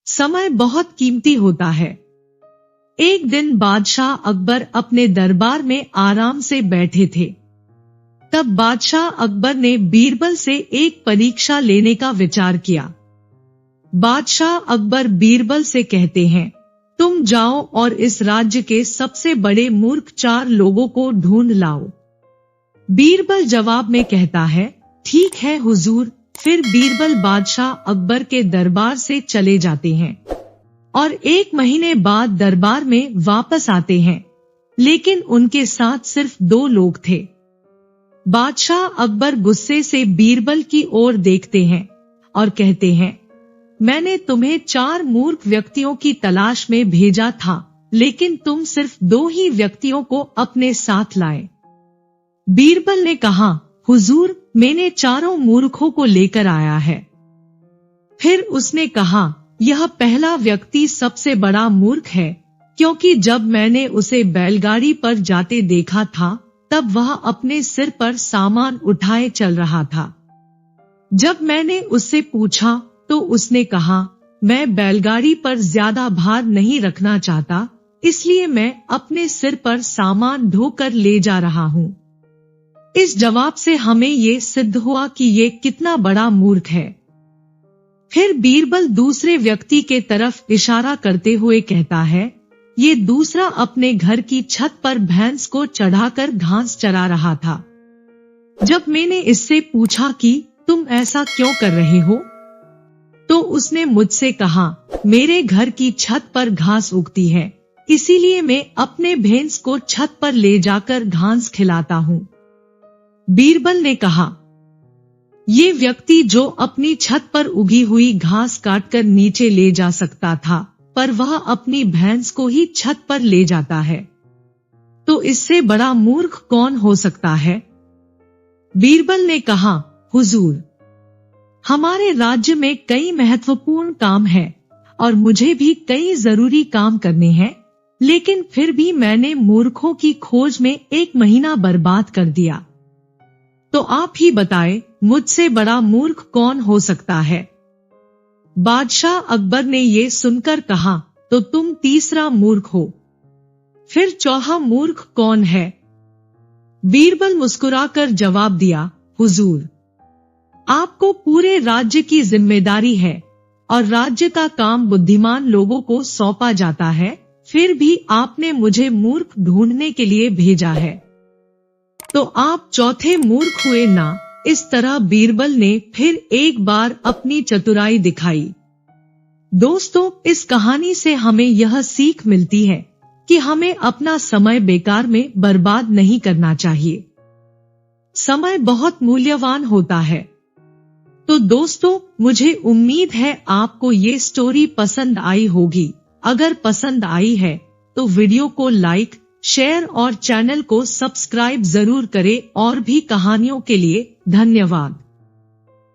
समय बहुत कीमती होता है। एक दिन बादशाह अकबर अपने दरबार में आराम से बैठे थे। तब बादशाह अकबर ने बीरबल से एक परीक्षा लेने का विचार किया। बादशाह अकबर बीरबल से कहते हैं, तुम जाओ और इस राज्य के सबसे बड़े मूर्ख 4 लोगों को ढूंढ लाओ। बीरबल जवाब में कहता है, ठीक है हुजूर। फिर बीरबल बादशाह अकबर के दरबार से चले जाते हैं और 1 महीने बाद दरबार में वापस आते हैं, लेकिन उनके साथ सिर्फ 2 लोग थे। बादशाह अकबर गुस्से से बीरबल की ओर देखते हैं और कहते हैं, मैंने तुम्हें 4 मूर्ख व्यक्तियों की तलाश में भेजा था, लेकिन तुम सिर्फ 2 ही व्यक्तियों को अपने साथ लाए। बीरबल ने कहा, हुजूर, मैंने 4 मूर्खों को लेकर आया है। फिर उसने कहा, यह पहला व्यक्ति सबसे बड़ा मूर्ख है, क्योंकि जब मैंने उसे बैलगाड़ी पर जाते देखा था तब वह अपने सिर पर सामान उठाए चल रहा था। जब मैंने उससे पूछा तो उसने कहा, मैं बैलगाड़ी पर ज्यादा भार नहीं रखना चाहता, इसलिए मैं अपने सिर पर सामान ढोकर ले जा रहा हूँ। इस जवाब से हमें ये सिद्ध हुआ कि ये कितना बड़ा मूर्ख है। फिर बीरबल दूसरे व्यक्ति के तरफ इशारा करते हुए कहता है, ये दूसरा अपने घर की छत पर भैंस को चढ़ाकर घास चरा रहा था। जब मैंने इससे पूछा कि तुम ऐसा क्यों कर रहे हो, तो उसने मुझसे कहा, मेरे घर की छत पर घास उगती है, इसीलिए मैं अपने भैंस को छत पर ले जाकर घास खिलाता हूँ। बीरबल ने कहा, ये व्यक्ति जो अपनी छत पर उगी हुई घास काटकर नीचे ले जा सकता था, पर वह अपनी भैंस को ही छत पर ले जाता है, तो इससे बड़ा मूर्ख कौन हो सकता है? बीरबल ने कहा, हुजूर, हमारे राज्य में कई महत्वपूर्ण काम हैं और मुझे भी कई जरूरी काम करने हैं, लेकिन फिर भी मैंने मूर्खों की खोज में 1 महीना बर्बाद कर दिया। तो आप ही बताएं, मुझसे बड़ा मूर्ख कौन हो सकता है? बादशाह अकबर ने ये सुनकर कहा, तो तुम तीसरा मूर्ख हो। फिर चौथा मूर्ख कौन है? बीरबल मुस्कुराकर जवाब दिया, हुजूर, आपको पूरे राज्य की जिम्मेदारी है और राज्य का काम बुद्धिमान लोगों को सौंपा जाता है, फिर भी आपने मुझे मूर्ख ढूंढने के लिए भेजा है, तो आप चौथे मूर्ख हुए ना। इस तरह बीरबल ने फिर एक बार अपनी चतुराई दिखाई। दोस्तों, इस कहानी से हमें यह सीख मिलती है कि हमें अपना समय बेकार में बर्बाद नहीं करना चाहिए। समय बहुत मूल्यवान होता है। तो दोस्तों, मुझे उम्मीद है आपको ये स्टोरी पसंद आई होगी। अगर पसंद आई है तो वीडियो को लाइक, शेयर और चैनल को सब्सक्राइब जरूर करें। और भी कहानियों के लिए धन्यवाद।